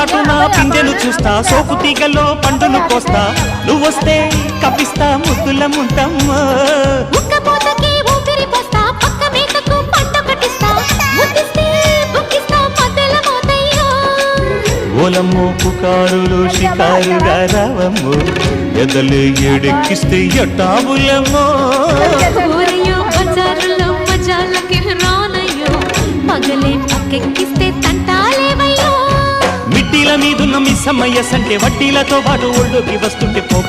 చాటున పిందెను చూస్తా, సోకు తీగలో పండును కోస్తా, నువ్వొస్తే కప్పిస్తా ముద్దుల ముంతమ్మో. ఓలమ్మో పుకారులు షికారుగా రావమ్మో, ఎదలు ఏడెక్కిస్తే ఎట్టాబులమ్మో. మిట్టిల మీదున్న మిస్సమ్మయ్య సంటే వడ్డీలతో పాటు ఒళ్ళోకి వస్తుంటే పోగ